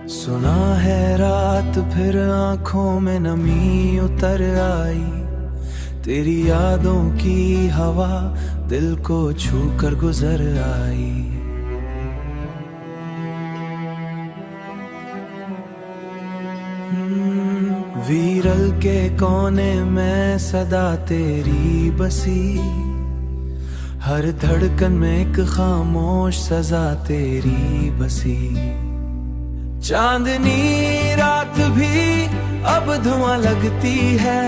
सुना है रात फिर आंखों में नमी उतर आई, तेरी यादों की हवा दिल को छू कर गुजर आई। वीरल के कोने में सदा तेरी बसी, हर धड़कन में एक खामोश सजा तेरी बसी। चांदनी रात भी अब धुआं लगती है,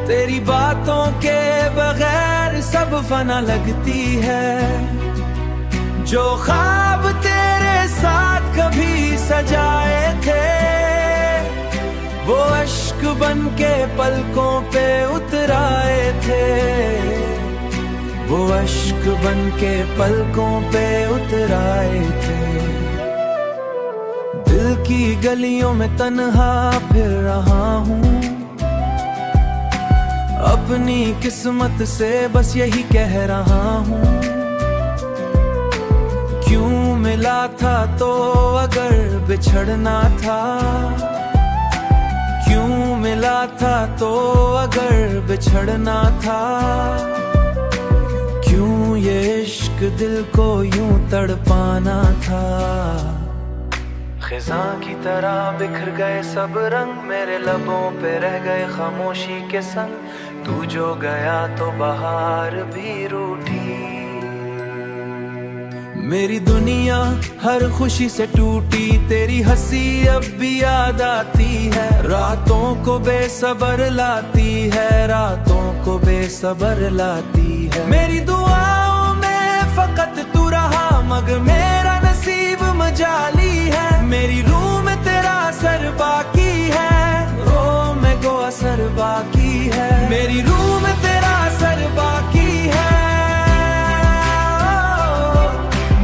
तेरी बातों के बगैर सब फना लगती है। जो ख्वाब तेरे साथ कभी सजाए थे, वो अश्क बन के पलकों पे उतराए थे, वो अश्क बन के पलकों पे उतराए थे। दिल की गलियों में तन्हा फिर रहा हूँ, अपनी किस्मत से बस यही कह रहा हूँ। क्यों मिला था तो अगर बिछड़ना था, क्यों मिला था तो अगर बिछड़ना था। क्यों ये इश्क दिल को यूं तड़पाना था। खिज़ां की तरह बिखर गए सब रंग, मेरे लबों पे रह गए खामोशी के संग। तू जो गया तो बहार भी रूठी, मेरी दुनिया हर खुशी से टूटी। तेरी हंसी अब भी याद आती है, रातों को बेसब्र लाती है, रातों को बेसब्र लाती है। मेरी दुआओं में फकत तू रहा, मगर मेरा नसीब मजाली है। मेरी रूह में तेरा असर बाकी है, ओ मैं गो असर बाकी है। मेरी रूह में तेरा असर बाकी है,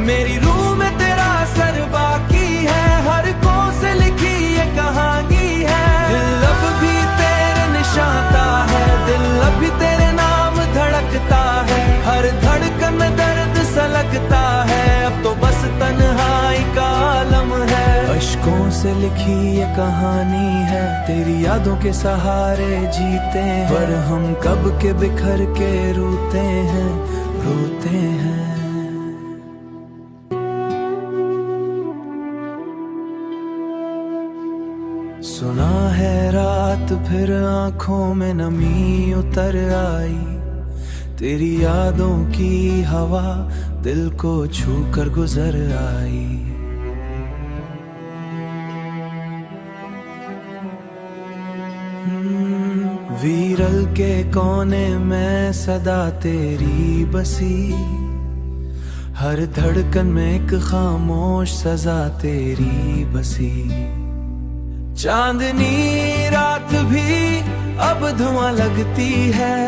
मेरी रूह में तेरा असर बाकी है। हर कों से लिखी ये कहानी है, दिल अब भी तेरे निशाता है, दिल अब भी तेरे नाम धड़कता है। हर धड़कन में दर्द सा लगता है, अब तो बस तन्हाई का आलम है। अश्कों से लिखी ये कहानी है, तेरी यादों के सहारे जीते हैं। पर हम कब के बिखर के रोते हैं, रोते हैं। सुना है रात फिर आंखों में नमी उतर आई, तेरी यादों की हवा दिल को छू कर गुजर आई। वीरल के कोने में सदा तेरी बसी, हर धड़कन में एक खामोश सजा तेरी बसी। चांदनी रात भी अब धुआं लगती है,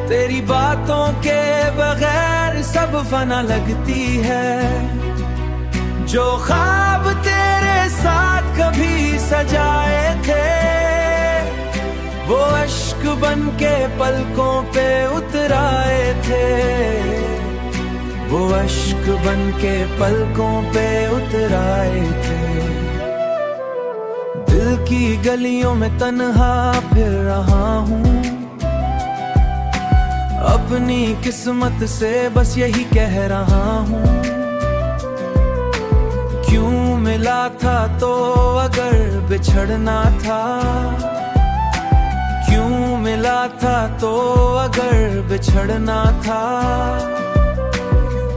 तेरी बातों के बगैर सब फना लगती है। जो ख्वाब तेरे साथ कभी सजाए थे, वो अश्क बन के पलकों पे उतराए थे, वो अश्क बन के पलकों पे उतराए थे। दिल की गलियों में तन्हा फिर रहा हूँ, अपनी किस्मत से बस यही कह रहा हूँ। क्यों मिला था तो अगर बिछड़ना था, क्यों मिला था तो अगर बिछड़ना था।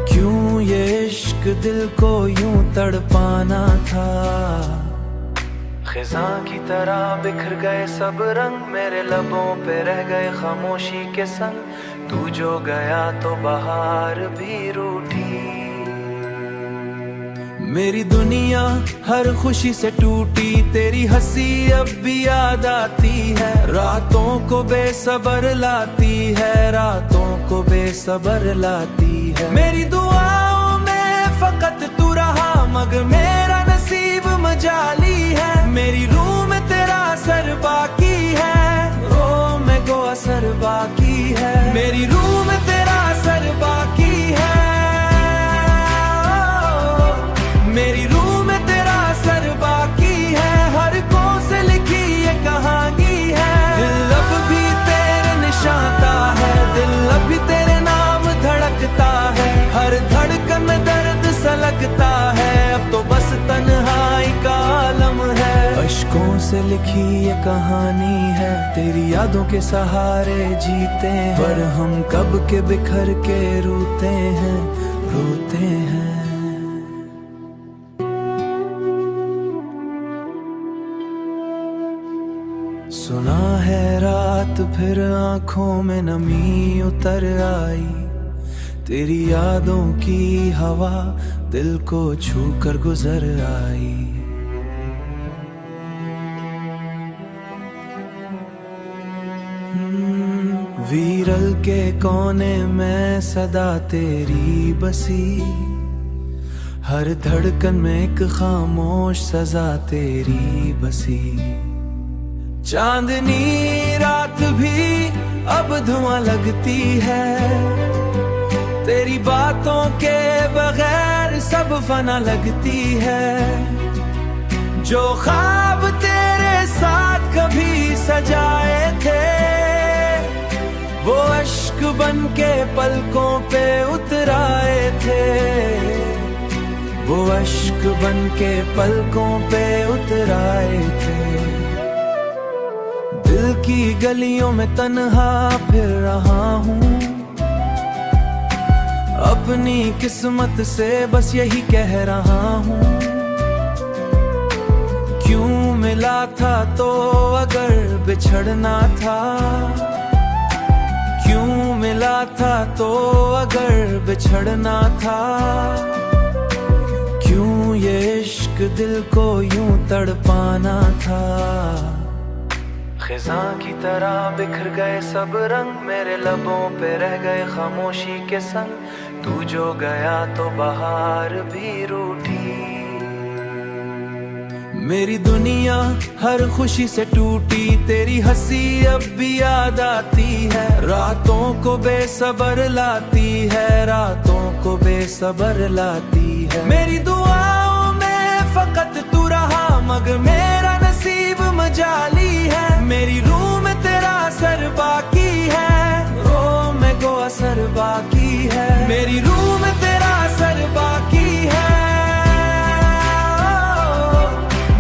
क्यों ये इश्क दिल को यूं तड़पाना था। खिज़ां की तरह बिखर गए सब रंग, मेरे लबों पे रह गए खामोशी के संग। तू जो गया तो बहार भी रूठी, मेरी दुनिया हर खुशी से टूटी। तेरी हंसी अब भी याद आती है, रातों को बेसब्र लाती है, रातों को बेसब्र लाती है। मेरी दुआओं में फकत तू रहा, मगर मेरा नसीब मजाली है। मेरी रूह में तेरा असर बाकी है, ओ मैं गो असर बाकी है। मेरी रूह में तेरा असर बाकी है, मेरी रूह में से लिखी ये कहानी है, तेरी यादों के सहारे जीते हैं, पर हम कब के बिखर के रोते हैं। सुना है रात फिर आंखों में नमी उतर आई, तेरी यादों की हवा दिल को छू कर गुजर आई। वीरल के कोने में सदा तेरी बसी, हर धड़कन में एक खामोश सजा तेरी बसी। चांदनी रात भी अब धुआं लगती है, तेरी बातों के बगैर सब फना लगती है। जो ख्वाब तेरे साथ कभी सजाए थे, वो अश्क बन के पलकों पे उतराए थे, वो अश्क बन के पलकों पे उतराए थे। दिल की गलियों में तन्हा फिर रहा हूँ, अपनी किस्मत से बस यही कह रहा हूँ। क्यों मिला था तो अगर बिछड़ना था, क्यों मिला था तो अगर बिछड़ना था। क्यों ये इश्क दिल को यूं तड़पाना था। खिज़ां की तरह बिखर गए सब रंग, मेरे लबों पे रह गए खामोशी के संग। तू जो गया तो बहार भी रूठी, मेरी दुनिया हर खुशी से टूटी। तेरी हंसी अब भी याद आती है, रातों को बेसब्र लाती है, रातों को बेसब्र लाती है। मेरी दुआओं में फकत तू रहा, मगर मेरा नसीब मजाली है। मेरी रूह में तेरा असर बाकी है, ओ मैं को असर बाकी है। मेरी रूह में तेरा असर बाकी है,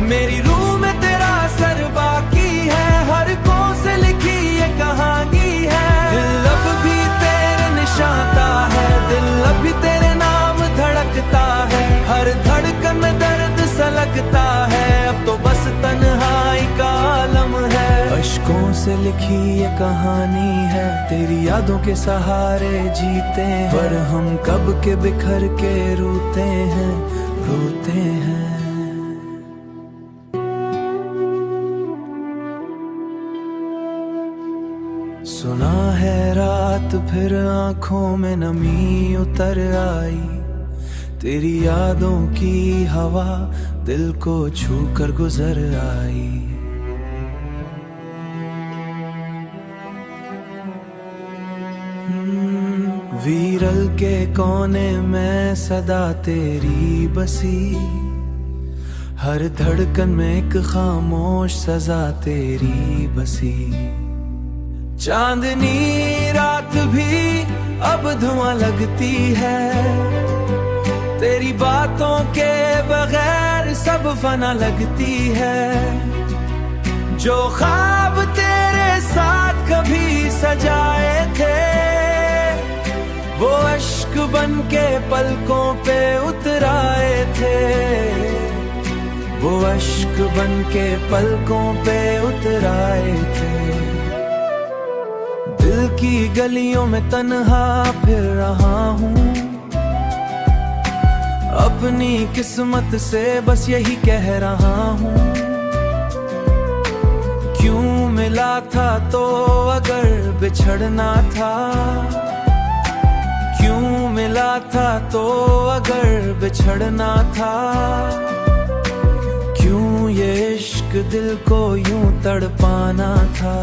मेरी रूह में तेरा असर बाकी है। हर कों से लिखी ये कहानी है, दिल अब भी तेरे निशाता है, दिल अब भी तेरे नाम धड़कता है। हर धड़कन में दर्द सा लगता है, अब तो बस तन्हाई का आलम है। अश्कों से लिखी ये कहानी है, तेरी यादों के सहारे जीते हैं, पर हम कब के बिखर के रोते हैं। सुना है रात फिर आंखों में नमी उतर आई, तेरी यादों की हवा दिल को छू कर गुजर आई। वीरल के कोने में सदा तेरी बसी, हर धड़कन में एक खामोश सजा तेरी बसी। चांदनी रात भी अब धुआं लगती है, तेरी बातों के बगैर सब फना लगती है। जो ख्वाब तेरे साथ कभी सजाए थे, वो अश्क बन के पलकों पे उतराए थे, वो अश्क बन के पलकों पे उतराए थे। दिल की गलियों में तन्हा फिर रहा हूँ, अपनी किस्मत से बस यही कह रहा हूँ। क्यों मिला था तो अगर बिछड़ना था, क्यों मिला था तो अगर बिछड़ना था। क्यों ये इश्क दिल को यूं तड़पाना था।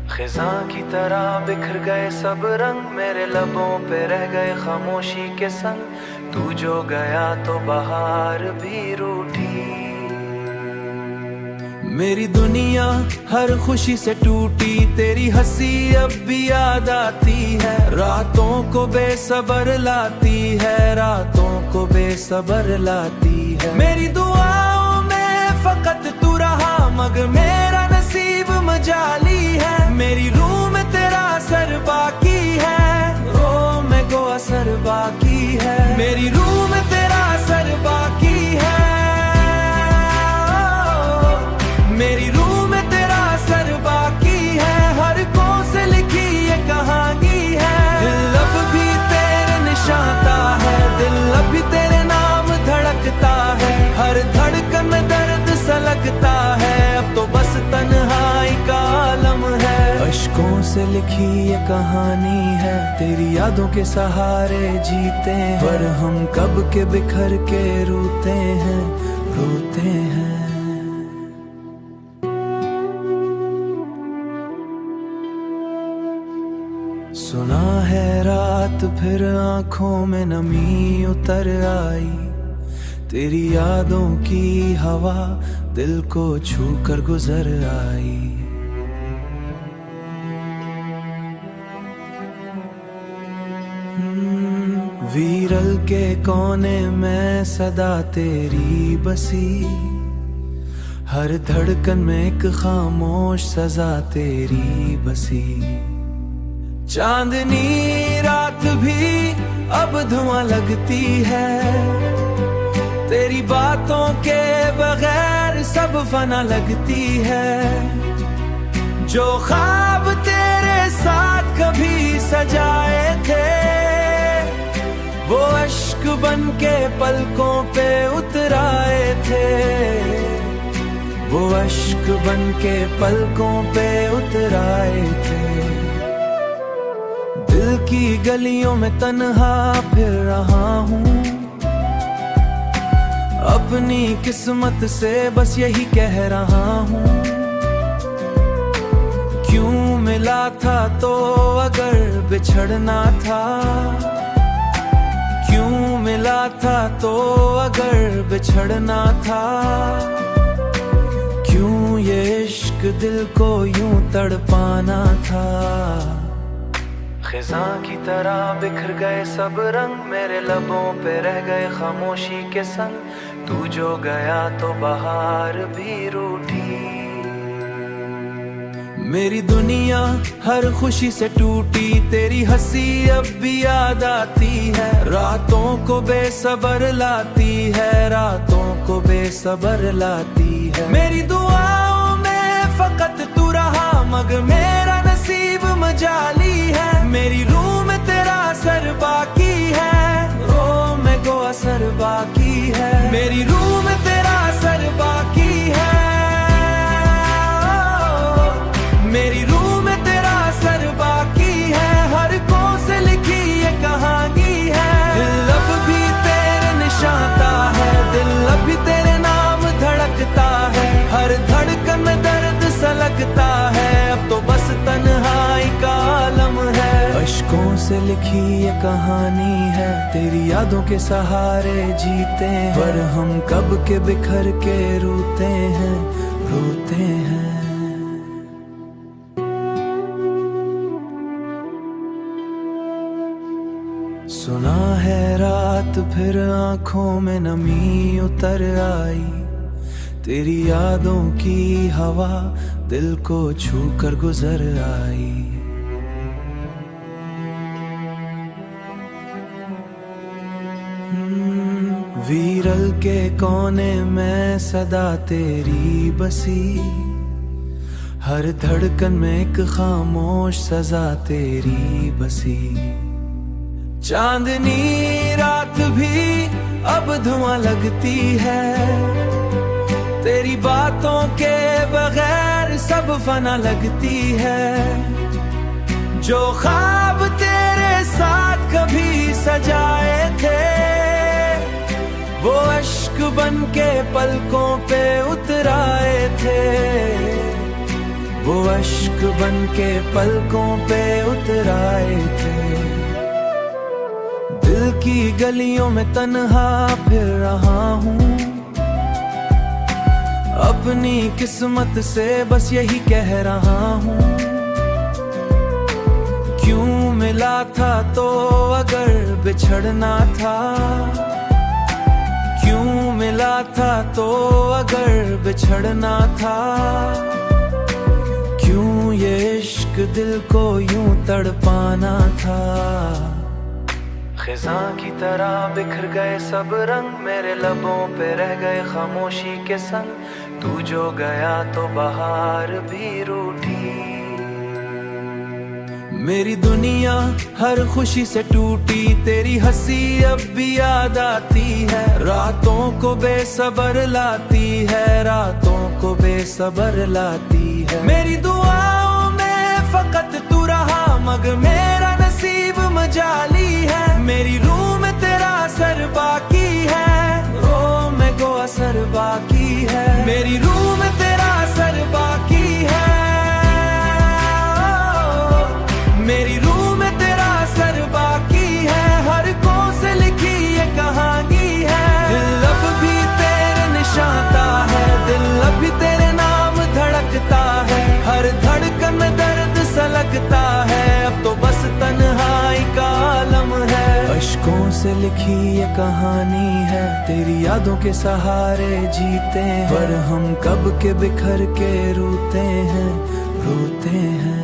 खिज़ां की तरह बिखर गए सब रंग, मेरे लबों पे रह गए खामोशी के संग। तू जो गया तो बहार भी रूठी, मेरी दुनिया हर खुशी से टूटी। तेरी हंसी अब भी याद आती है, रातों को बेसब्र लाती है, रातों को बेसब्र लाती है। मेरी दुआओं में फकत तू मगर मेरा नसीब मजाली है। मेरी रूह में तेरा असर बाकी है, ओ मैं को असर बाकी है। मेरी रूह में तेरा असर बाकी है, मेरी रूह में तेरा असर बाकी है। हर को से लिखी ये कहानी है। दिल अब भी तेरे निशाता है, दिल अब भी तेरे नाम धड़कता है। हर धड़कन में दर्द सा लगता है, अब तो बस तन्हाई का आलम है। अश्कों से लिखी ये कहानी है, तेरी यादों के सहारे जीते हैं। पर हम कब के बिखर के रोते हैं, रोते हैं। सुना है रात फिर आंखों में नमी उतर आई, तेरी यादों की हवा दिल को छू कर गुजर आई। वीरल के कोने में सदा तेरी बसी, हर धड़कन में एक खामोश सजा तेरी बसी। चांदनी रात भी अब धुआं लगती है, तेरी बातों के बगैर सब फना लगती है। जो ख्वाब तेरे साथ कभी सजाए थे, वो अश्क बन के पलकों पे उतराए थे, वो अश्क बन के पलकों पे उतराए थे। दिल की गलियों में तन्हा फिर रहा हूँ, अपनी किस्मत से बस यही कह रहा हूँ। क्यों मिला था तो अगर बिछड़ना था, क्यों मिला था तो अगर बिछड़ना था। क्यों ये इश्क दिल को यूं तड़पाना था। खिज़ां की तरह बिखर गए सब रंग, मेरे लबों पे रह गए खामोशी के संग। तू जो गया तो बहार भी रूठी। मेरी दुनिया हर खुशी से टूटी, तेरी हंसी अब भी याद आती है। रातों को बेसब्र लाती है, रातों को बेसब्र लाती है। मेरी दुआओं में फकत तू रहा, मगर मेरा नसीब मजाली है। मेरी रूह में तेरा असर बाकी है, ओ मैं को असर बाकी है। मेरी रूह में तेरा असर बाकी है, मेरी रूह में तेरा असर बाकी है। हर को से लिखी ये कहानी है। दिल अब भी तेरे निशाता है, दिल अब भी तेरे नाम धड़कता है। हर धड़कन में दर्द सा लगता है, अब तो बस तन्हाई का आलम है। अश्कों से लिखी ये कहानी है, तेरी यादों के सहारे जीते हैं। पर हम कब के बिखर के रोते हैं, रोते हैं। सुना है रात फिर आंखों में नमी उतर आई, तेरी यादों की हवा दिल को छू कर गुजर आई। वीरल के कोने में सदा तेरी बसी, हर धड़कन में एक खामोश सजा तेरी बसी। चांदनी रात भी अब धुआं लगती है, तेरी बातों के बगैर सब फना लगती है। जो ख्वाब तेरे साथ कभी सजाए थे, वो अश्क बन के पलकों पे उतराए थे, वो अश्क बन के पलकों पे उतराए थे। दिल की गलियों में तन्हा फिर रहा हूँ, अपनी किस्मत से बस यही कह रहा हूँ। क्यों मिला था तो अगर बिछड़ना था, क्यों मिला था तो अगर बिछड़ना था, क्यों ये इश्क दिल को यूं तड़पाना था। खिज़ां की तरह बिखर गए सब रंग, मेरे लबों पे रह गए खामोशी के संग। तू जो गया तो बहार भी रूठी। मेरी दुनिया हर खुशी से टूटी, तेरी हंसी अब भी याद आती है। रातों को बेसब्र लाती है, रातों को बेसब्र लाती है। मेरी दुआओं में फकत तू रहा, मगर मेरा नसीब मजाली है। मेरी रूह में तेरा असर बाकी है, ओ मैं गो असर बाकी है। मेरी रूह में तेरा असर बाकी है, मेरी रूह में तेरा असर बाकी है। हर कों से लिखी ये कहानी है, दिल अब भी तेरे निशाता है, दिल अब भी तेरे नाम धड़कता है। हर धड़कन में दर्द सा लगता है, अब तो बस तन्हाई का आलम है। अश्कों से लिखी ये कहानी है, तेरी यादों के सहारे जीते हैं। पर हम कब के बिखर के रोते हैं, रोते हैं।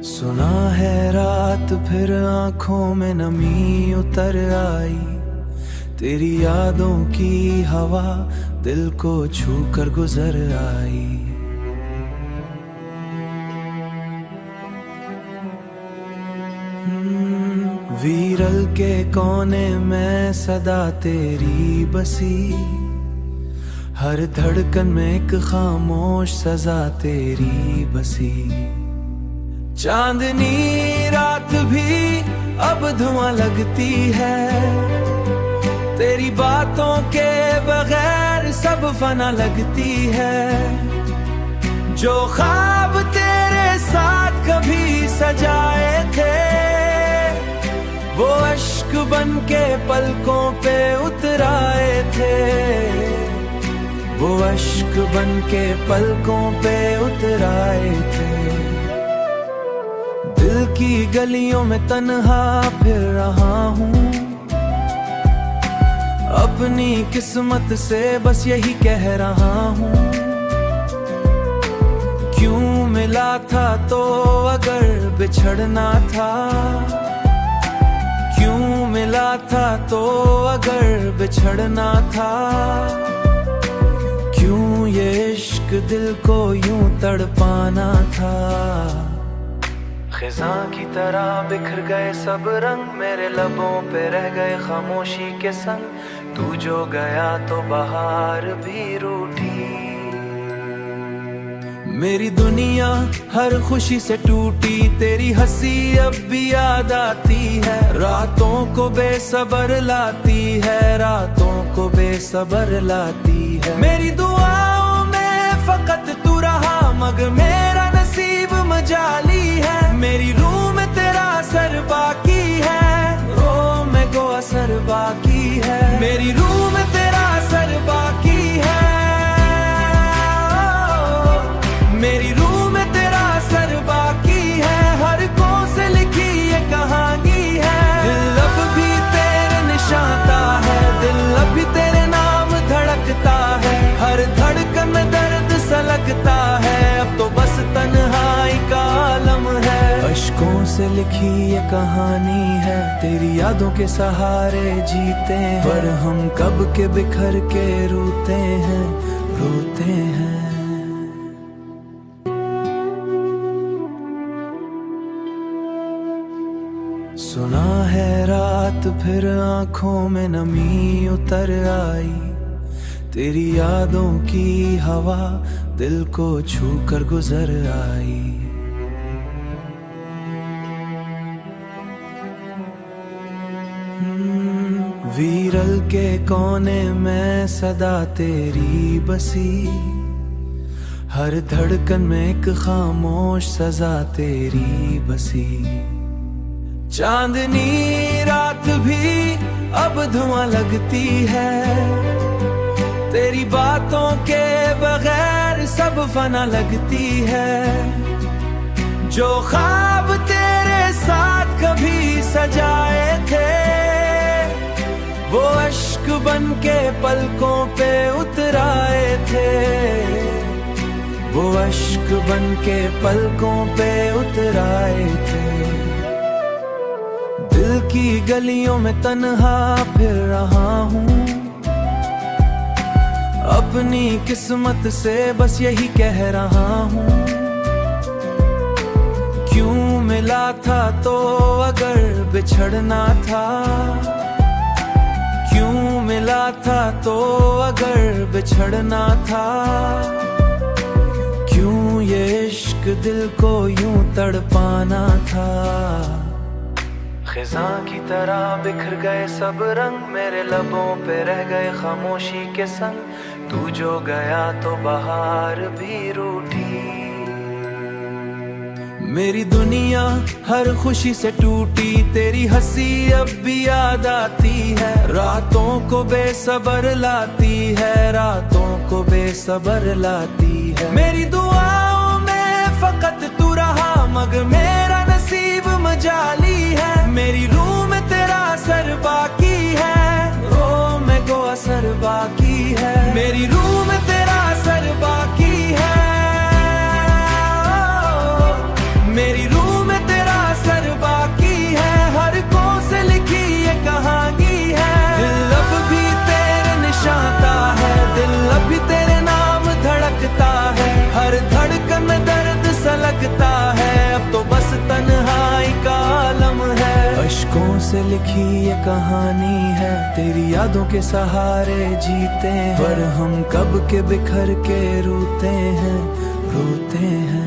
सुना है रात फिर आंखों में नमी उतर आई, तेरी यादों की हवा दिल को छू कर गुजर आई। वीरल के कोने में सदा तेरी बसी, हर धड़कन में एक खामोश सजा तेरी बसी। चांदनी रात भी अब धुआं लगती है, तेरी बातों के बगैर सब फना लगती है। जो ख्वाब तेरे साथ कभी सजाए थे, वो अश्क बन के पलकों पे उतराए थे, वो अश्क बन के पलकों पे उतराए थे। दिल की गलियों में तन्हा फिर रहा हूँ, अपनी किस्मत से बस यही कह रहा हूँ। क्यों मिला था तो अगर बिछड़ना था, क्यों मिला था तो अगर बिछड़ना था। क्यों ये इश्क दिल को यूं तड़पाना था। खिज़ां की तरह बिखर गए सब रंग, मेरे लबों पे रह गए खामोशी के संग। तू जो गया तो बहार भी रूठी। मेरी दुनिया हर खुशी से टूटी, तेरी हंसी अब भी याद आती है। रातों को बेसब्र लाती है, रातों को बेसब्र लाती है। मेरी दुआओं में फकत तू रहा, मगर मेरा नसीब मजाली है। मेरी रूह में तेरा असर बाकी है, ओ मैं गो असर बाकी है। मेरी रूह में तेरा असर बाकी है, मेरी रूह में तेरा असर बाकी है। हर कों से लिखी ये कहानी है, दिल अब भी तेरे निशाता है, दिल अब भी तेरे नाम धड़कता है। हर धड़कन में दर्द सा लगता है, अब तो बस तन्हाई का आलम है। अश्कों से लिखी ये कहानी है, तेरी यादों के सहारे जीते हैं। पर हम कब के बिखर के रोते हैं, रोते हैं। सुना है रात फिर आंखों में नमी उतर आई, तेरी यादों की हवा दिल को छू कर गुजर आई। वीरल के कोने में सदा तेरी बसी, हर धड़कन में एक खामोश सजा तेरी बसी। चांदनी रात भी अब धुआं लगती है, तेरी बातों के बगैर सब फना लगती है। जो ख्वाब तेरे साथ कभी सजाए थे, वो अश्क बन के पलकों पे उतराए थे, वो अश्क बन के पलकों पे उतराए थे। दिल की गलियों में तन्हा फिर रहा हूँ, अपनी किस्मत से बस यही कह रहा हूँ। क्यों मिला था तो अगर बिछड़ना था, क्यों मिला था तो अगर बिछड़ना था, क्यों ये इश्क दिल को यूं तड़पाना था। खिज़ां की तरह बिखर गए सब रंग, मेरे लबों पे रह गए खामोशी के संग। तू जो गया तो बहार भी रूठी, मेरी दुनिया हर खुशी से टूटी। तेरी हंसी अब भी याद आती है, रातों को बेसब्र लाती है, रातों को बेसब्र लाती है। मेरी दुआओं में फकत तू रहा, मगर मेरा नसीब मजाली है। मेरी रूह में तेरा असर बाकी है, ओ मैं को असर बाकी है। मेरी रूह में तेरा असर बाकी है, मेरी रूह में तेरा असर बाकी है। हर कों से लिखी ये कहानी है, दिल अब भी तेरे निशाता है, दिल अब भी तेरे नाम धड़कता है। हर धड़कन में दर्द सा लगता है, अब तो बस तन्हाई का आलम है। अश्कों से लिखी ये कहानी है, तेरी यादों के सहारे जीते हैं, पर हम कब के बिखर के रोते हैं, रोते हैं।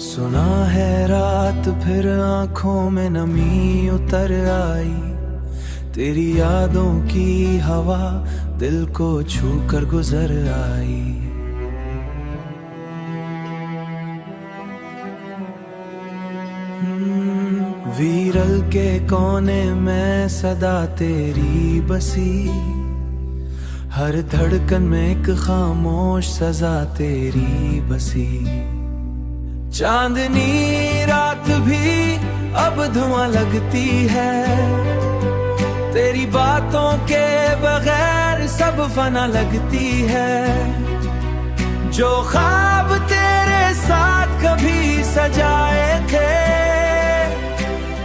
सुना है रात फिर आंखों में नमी उतर आई, तेरी यादों की हवा दिल को छू कर गुजर आई। वीरल के कोने में सदा तेरी बसी, हर धड़कन में एक खामोश सजा तेरी बसी। चांदनी रात भी अब धुआं लगती है, तेरी बातों के बगैर सब फना लगती है। जो ख्वाब तेरे साथ कभी सजाए थे,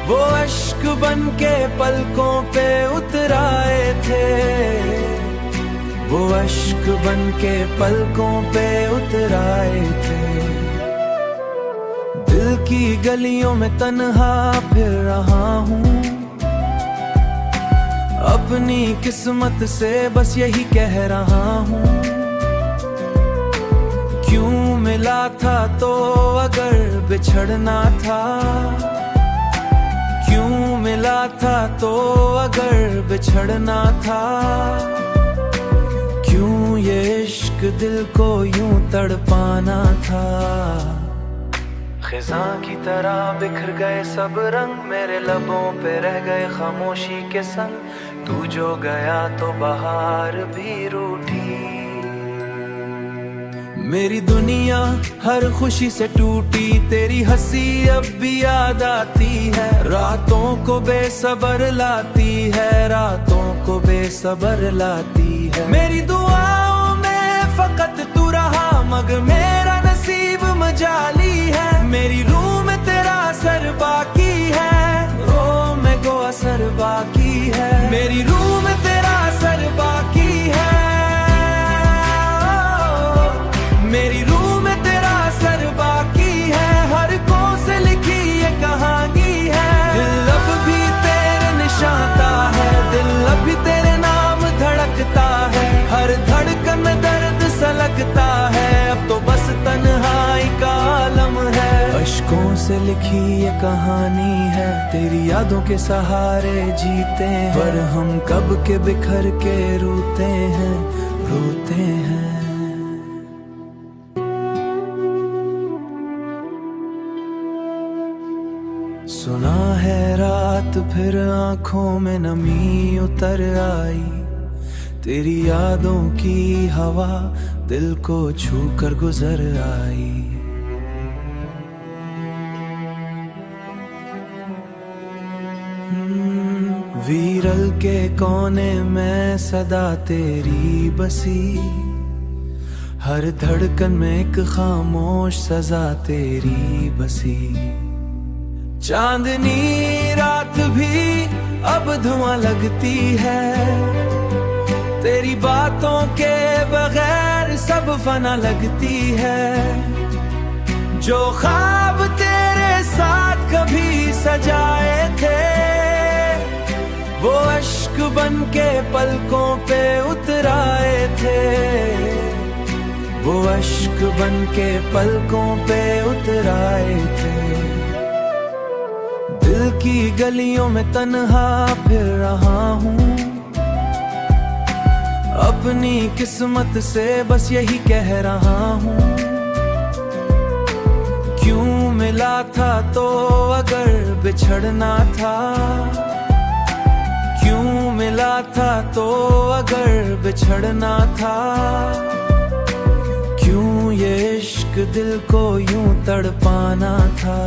वो अश्क बन के पलकों पे उतराए थे, वो अश्क बन के पलकों पे उतराए थे। दिल की गलियों में तन्हा फिर रहा हूँ, अपनी किस्मत से बस यही कह रहा हूँ। क्यों मिला था तो अगर बिछड़ना था, क्यों मिला था तो अगर बिछड़ना था, क्यों ये इश्क दिल को यूं तड़पाना था। खिज़ां की तरह बिखर गए सब रंग, मेरे लबों पे रह गए खामोशी के संग। तू जो गया तो बहार भी रूठी, मेरी दुनिया हर खुशी से टूटी। तेरी हंसी अब भी याद आती है, रातों को बेसब्र लाती है, रातों को बेसब्र लाती है। मेरी दुआओं में फकत तू रहा, मगर मेरा नसीब मजाली है। मेरी रूह में तेरा असर बाकी है, ओ मैं को असर बाकी है। मेरी रूह में तेरा असर बाकी है, मेरी रूह में तेरा असर बाकी है। हर कों से लिखी ये कहानी है, दिल अब भी तेरे निशाता है, दिल अब भी तेरे नाम धड़कता है। हर धड़कन में दर्द सा लगता है, अब तो बस तन्हाई का आलम है। अश्कों से लिखी ये कहानी है, तेरी यादों के सहारे जीते हैं, पर हम कब के बिखर के रोते हैं, रोते हैं। सुना है रात फिर आंखों में नमी उतर आई, तेरी यादों की हवा दिल को छू कर गुजर आई। वीरल के कोने में सदा तेरी बसी, हर धड़कन में एक खामोश सजा तेरी बसी। चांदनी रात भी अब धुआं लगती है, तेरी बातों के बगैर सब फना लगती है। जो ख्वाब तेरे साथ कभी सजाए थे, वो अश्क बन के पलकों पे उतराए थे, वो अश्क बन के पलकों पे उतराए थे। दिल की गलियों में तन्हा फिर रहा हूँ, अपनी किस्मत से बस यही कह रहा हूँ। क्यों मिला था तो अगर बिछड़ना था, क्यों मिला था तो अगर बिछड़ना था। क्यों ये इश्क दिल को यूं तड़पाना था।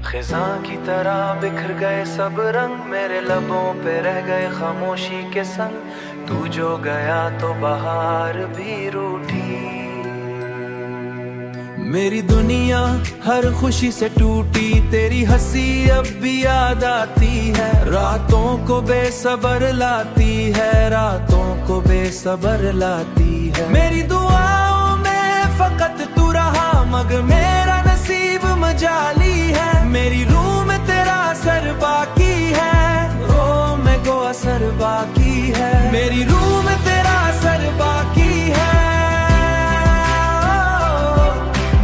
खिज़ां की तरह बिखर गए सब रंग, मेरे लबों पे रह गए खामोशी के संग। तू जो गया तो बहार भी रूठी। मेरी दुनिया हर खुशी से टूटी, तेरी हंसी अब भी याद आती है। रातों को बेसब्र लाती है, रातों को बेसब्र लाती है। मेरी दुआओं में फकत तू रहा, मगर मेरा नसीब मजाली है। मेरी रूह में तेरा असर बाकी है, ओ मैं को असर बाकी है। मेरी रूह में तेरा असर बाकी है,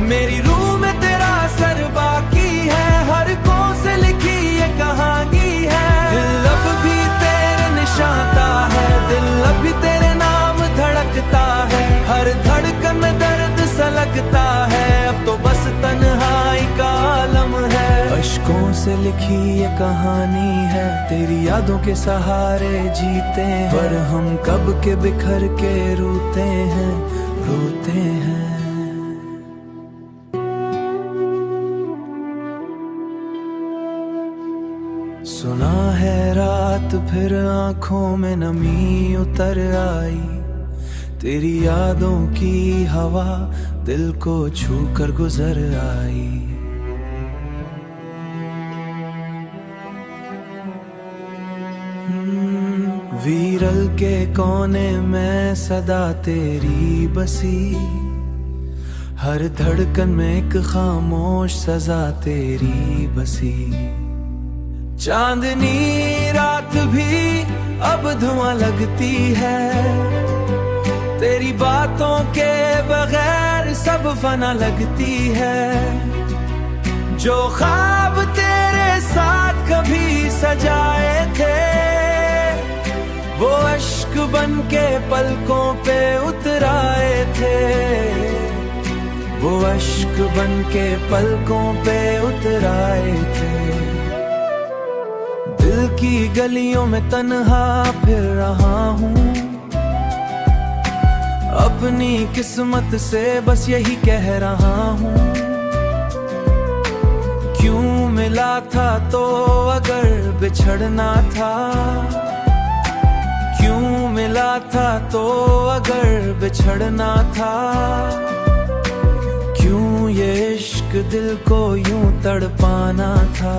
मेरी रूह में तेरा असर बाकी है। हर कौन से लिखी ये कहानी है, दिल अब भी तेरे निशाता है, दिल अब भी तेरे नाम धड़कता है। हर धड़कन में दर्द सा लगता है, अब तो बस तन्हाई का आलम है। अश्कों से लिखी ये कहानी है, तेरी यादों के सहारे जीते हैं। पर हम कब के बिखर के रोते हैं, रोते हैं। सुना है रात फिर आंखों में नमी उतर आई, तेरी यादों की हवा दिल को छू कर गुजर आई। वीरल के कोने में सदा तेरी बसी, हर धड़कन में एक खामोश सजा तेरी बसी। चांदनी रात भी अब धुआं लगती है, तेरी बातों के बगैर सब फना लगती है। जो ख्वाब तेरे साथ कभी सजाए थे, वो अश्क बन के पलकों पे उतराए थे, वो अश्क बन के पलकों पे उतराए थे। दिल की गलियों में तन्हा फिर रहा हूँ, अपनी किस्मत से बस यही कह रहा हूँ। क्यों मिला था तो अगर बिछड़ना था, क्यों मिला था तो अगर बिछड़ना था। क्यों ये इश्क दिल को यूं तड़पाना था।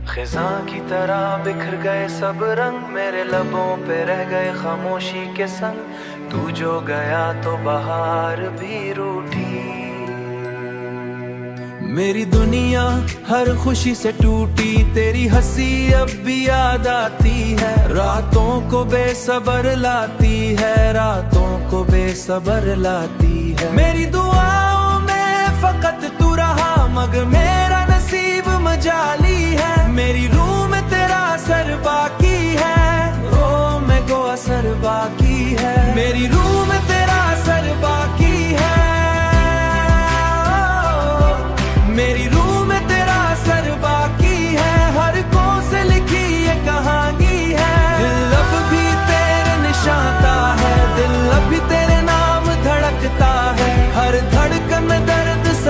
खिज़ां की तरह बिखर गए सब रंग, मेरे लबों पे रह गए खामोशी के संग। तू जो गया तो बहार भी रूठी। मेरी दुनिया हर खुशी से टूटी, तेरी हंसी अब भी याद आती है। रातों को बेसब्र लाती है, रातों को बेसब्र लाती है। मेरी दुआओं में फकत तू रहा, मगर मेरा नसीब मजाली है। मेरी रूह में तेरा असर बाकी है, ओ मैं को असर बाकी है। मेरी रूह में तेरा असर बाकी है, मेरी रूह में तेरा असर बाकी है। हर कौन से लिखी ये कहानी है, दिल अब भी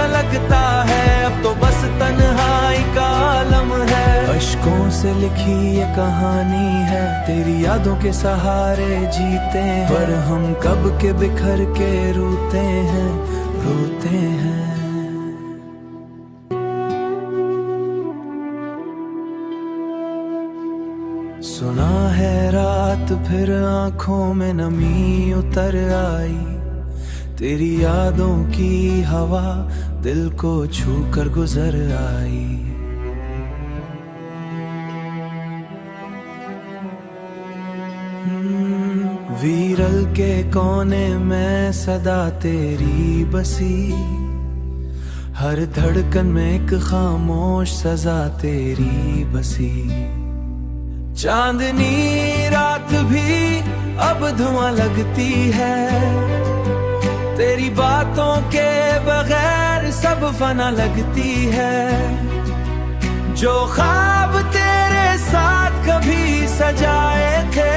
न लगता है, अब तो बस तन्हाई का आलम है। अश्कों से लिखी ये कहानी है, तेरी यादों के सहारे जीते हैं, पर हम कब के बिखर के रोते हैं, रोते हैं। सुना है रात फिर आंखों में नमी उतर आई, तेरी यादों की हवा दिल को छू कर गुजर आई। वीरल के कोने में सदा तेरी बसी, हर धड़कन में एक खामोश सजा तेरी बसी। चांदनी रात भी अब धुआं लगती है, तेरी बातों के बगैर सब फना लगती है। जो ख्वाब तेरे साथ कभी सजाए थे